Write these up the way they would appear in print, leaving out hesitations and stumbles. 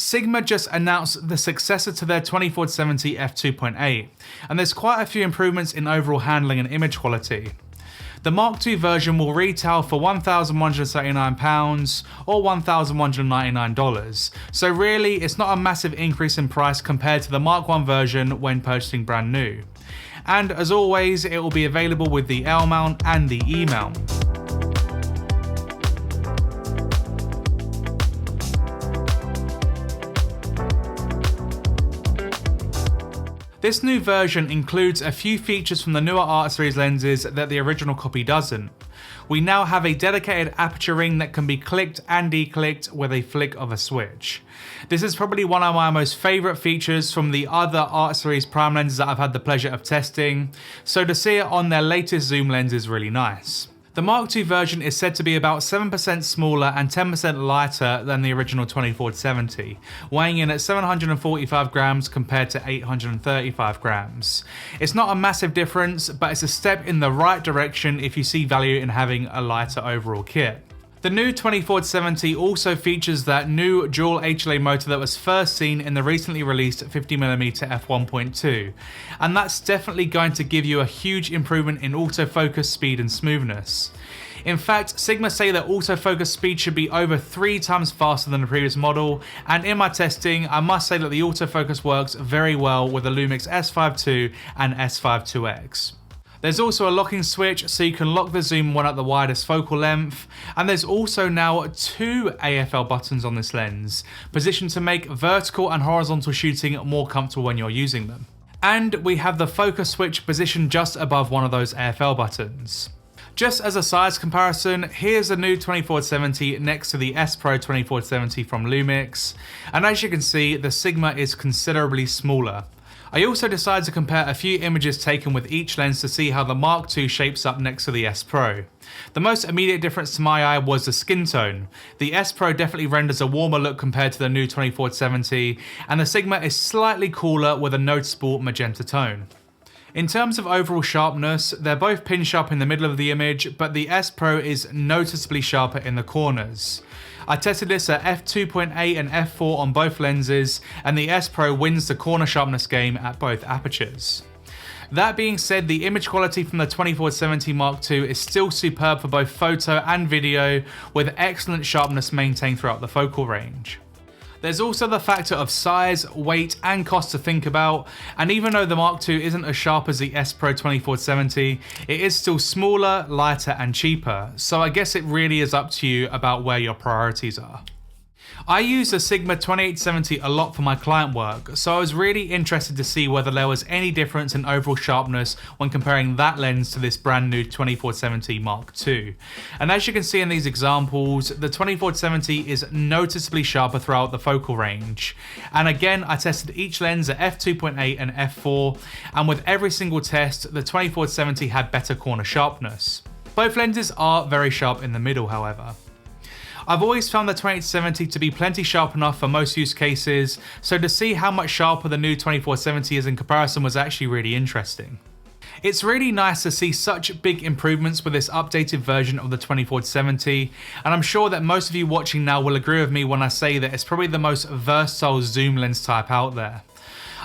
Sigma just announced the successor to their 24-70 f2.8, and there's quite a few improvements in overall handling and image quality. The Mark II version will retail for £1,139 or $1,199, so really it's not a massive increase in price compared to the Mark I version when purchasing brand new. And as always, it will be available with the L mount and the E mount. This new version includes a few features from the newer Art Series lenses that the original copy doesn't. We now have a dedicated aperture ring that can be clicked and declicked with a flick of a switch. This is probably one of my most favourite features from the other Art Series prime lenses that I've had the pleasure of testing, so to see it on their latest zoom lens is really nice. The Mark II version is said to be about 7% smaller and 10% lighter than the original 24-70, weighing in at 745 grams compared to 835 grams. It's not a massive difference, but it's a step in the right direction if you see value in having a lighter overall kit. The new 24-70 also features that new dual HLA motor that was first seen in the recently released 50mm f1.2, and that's definitely going to give you a huge improvement in autofocus speed and smoothness. In fact, Sigma say that autofocus speed should be over 3 times faster than the previous model, and in my testing, I must say that the autofocus works very well with the Lumix S5.2 and S5.2X. There's also a locking switch so you can lock the zoom one at the widest focal length, and there's also now 2 AFL buttons on this lens, positioned to make vertical and horizontal shooting more comfortable when you're using them. And we have the focus switch positioned just above one of those AFL buttons. Just as a size comparison, here's the new 24-70 next to the S Pro 24-70 from Lumix, and as you can see, the Sigma is considerably smaller. I also decided to compare a few images taken with each lens to see how the Mark II shapes up next to the S Pro. The most immediate difference to my eye was the skin tone. The S Pro definitely renders a warmer look compared to the new 24-70, and the Sigma is slightly cooler with a noticeable magenta tone. In terms of overall sharpness, they're both pin sharp in the middle of the image, but the S Pro is noticeably sharper in the corners. I tested this at f2.8 and f4 on both lenses, and the S Pro wins the corner sharpness game at both apertures. That being said, the image quality from the 24-70 Mark II is still superb for both photo and video, with excellent sharpness maintained throughout the focal range. There's also the factor of size, weight, and cost to think about, and even though the Mark II isn't as sharp as the S Pro 24-70, it is still smaller, lighter, and cheaper, so I guess it really is up to you about where your priorities are. I use the Sigma 2870 a lot for my client work, so I was really interested to see whether there was any difference in overall sharpness when comparing that lens to this brand new 24-70 Mark II. And as you can see in these examples, the 24-70 is noticeably sharper throughout the focal range. And again, I tested each lens at f2.8 and f4, and with every single test, the 24-70 had better corner sharpness. Both lenses are very sharp in the middle, however. I've always found the 2870 to be plenty sharp enough for most use cases, so to see how much sharper the new 2470 is in comparison was actually really interesting. It's really nice to see such big improvements with this updated version of the 2470, and I'm sure that most of you watching now will agree with me when I say that it's probably the most versatile zoom lens type out there.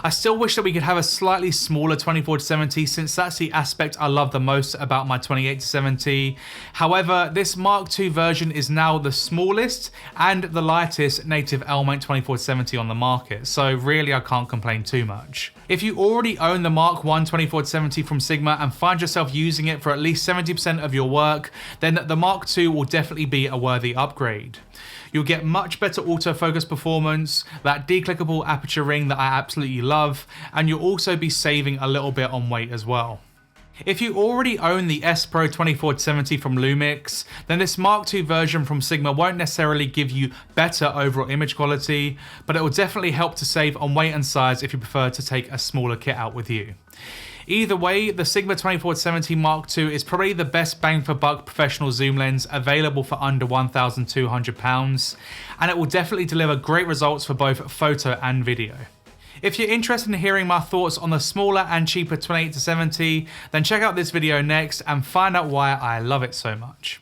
I still wish that we could have a slightly smaller 24-70 since that's the aspect I love the most about my 28-70. However, this Mark II version is now the smallest and the lightest native L-mount 24-70 on the market, so really I can't complain too much. If you already own the Mark I 24-70 from Sigma and find yourself using it for at least 70% of your work, then the Mark II will definitely be a worthy upgrade. You'll get much better autofocus performance, that declickable aperture ring that I absolutely love, and you'll also be saving a little bit on weight as well. If you already own the S Pro 24-70 from Lumix, then this Mark II version from Sigma won't necessarily give you better overall image quality, but it will definitely help to save on weight and size if you prefer to take a smaller kit out with you. Either way, the Sigma 24-70 Mark II is probably the best bang for buck professional zoom lens available for under £1,200, and it will definitely deliver great results for both photo and video. If you're interested in hearing my thoughts on the smaller and cheaper 28-70, then check out this video next and find out why I love it so much.